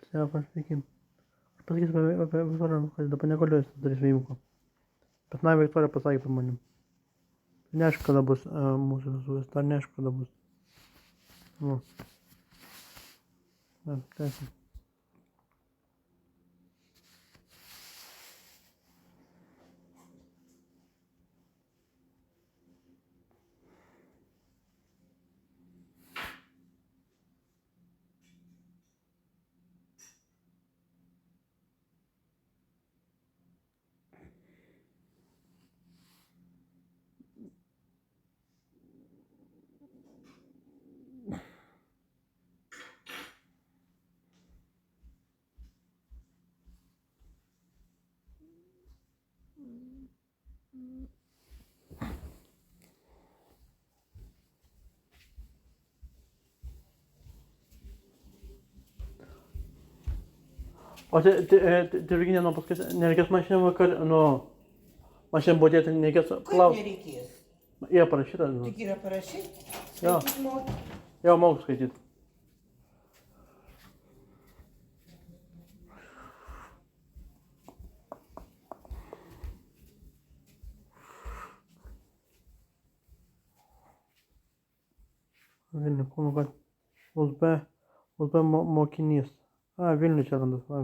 Все, pašnekėm. Pasakysiu apie Viktoriją, kad dabar negaliu daryti žvejimų. Bet na, Viktorija pasakė apie manim. Neaišku, kada bus mūsų vestuvės, dar neaišku, kada bus. Nu. Ne, tęsim. O Virginija, nu paskui nereikės man šiandien vakar, nu, man šiandien buvo dėti, nereikės Kaip klausti. nereikės? Yra parašyta, nu. Tik yra parašyti? Jo. Skaityt moki. Jau moku skaityti. Vilnių, kūnų, kad USB mokinys. A, Vilnių čia randas, va.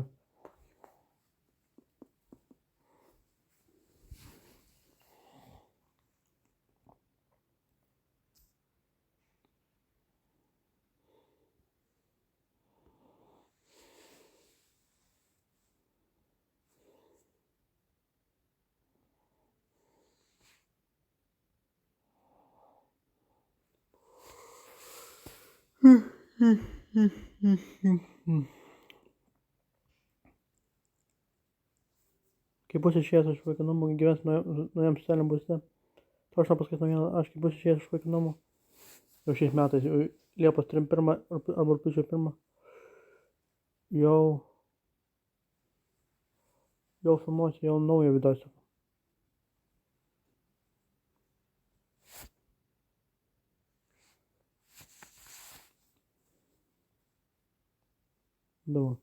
Kai bus išėjęs iš vaikų namų, gyvens naujam socialiniam būste. To aš nepaskaitų vieną, aš kai bus išėjęs iš vaikų namų. Jau šiais metais, jau Liepos 31 arba rugpjūčio 1. Jau filmuosiu, jau naują video. Давай.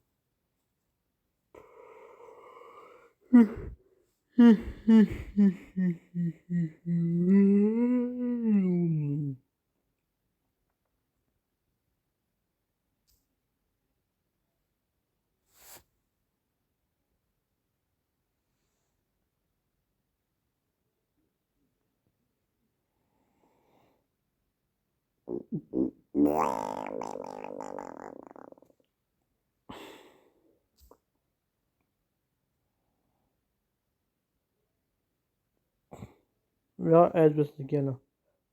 Jo erdvės gėlio.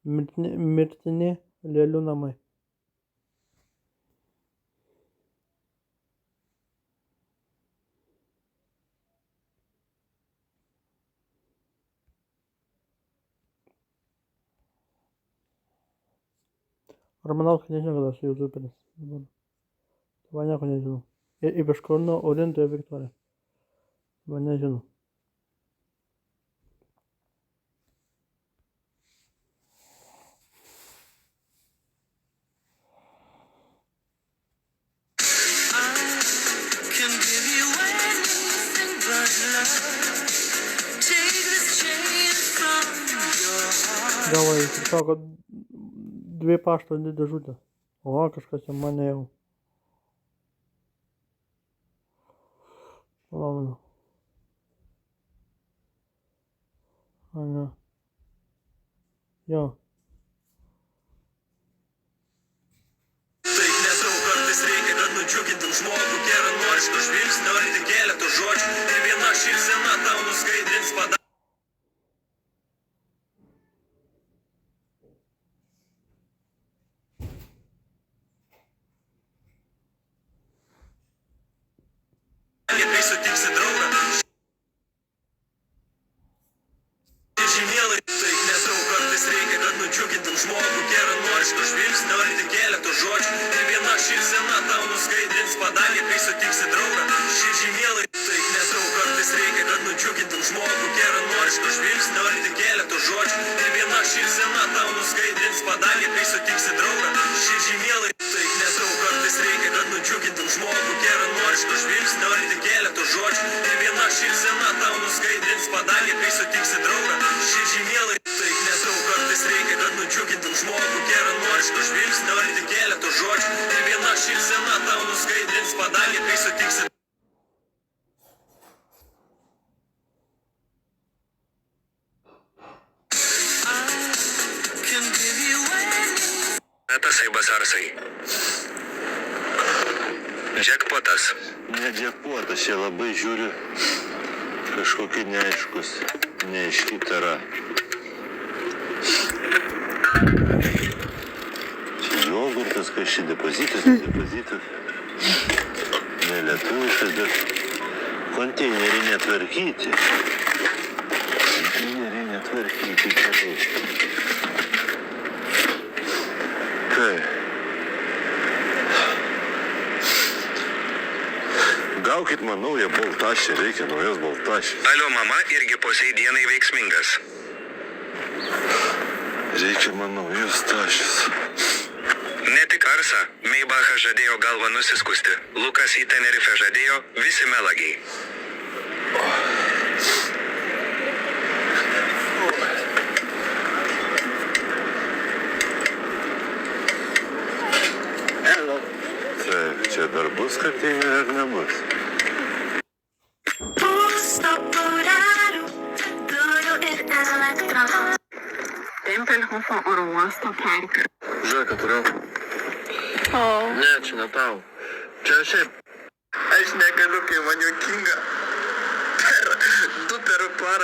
Mirtini lėlių namai. Ramanauskas nežinau, kada esu youtuberis. Va nieko nežinau. Ir iš Kauno Orintoje Viktorija. Va nežinau. Gavai, sako, 2 pašto dėžutės. O, kažkas jau mane jau. Palauk. A, ne. Jo. Taip nedaug kartais reikia, kad nudžiugintum žmogų, geranoriško žvilgsnio ar tik keletų žodžių. Ir viena šypsena tau nuskaidrins padarą. Kai sutiksi draugą. Žymėlai, taip nedaug kartais reikia, kad nudžiugintum žmogų, geranoriško žvilgsnio ar tik keletų žodžių. Ir viena šypsena tau nuskaidrins padarė, kai sutiksi draugą. Žymėlai, taip nedaug kartais reikia, kad nudžiugintum žmogų, geranoriško žvilgsnio ar tik keletų žodžių. Ir viena šypsena tau nuskaidrins skaidrins padangę, kai sutiksi draugą. Širdžiai mielai, tai nedaug kartais reikia, kad nudžiugintum žmogų. Geranoriško žvilgsnio ar tik keletų žodžių. Ir viena šypsena tau nuskaidrins padangę, kai sutiksi draugą. Širdžiai mielai, tai nedaug kartais reikia, kad nudžiugintum žmogų. Geranoriško žvilgsnio ar tik keletų žodžių. Ir viena šypsena tau nuskaidrins padangę, kai sutiksi. Tasai basarsai. Džekpotas. Ne džekpotas, čia labai žiūriu kažkokie neaiškus, neaiški tara. Čia jogurtas, kas čia depozitas, ne lietuviškas, bet konteineriai netvarkyti. Gerai. Kai. Gaukit man naują baltašį, reikia naujos baltašės. Alio mama irgi po šiai dienai veiksmingas. Reikia man naujos tašės. Ne tik Arsa, Meibachas žadėjo galvą nusiskusti. Lukas į Tenerifę žadėjo, visi melagiai. Taip, čia dar bus kartynė ar nebus? Telefon oro uosto perkė. Žiūrėk, kad turiu. O. Ne, čia ne tau. Čia šiaip. Aš negaliu, kai man juokinga.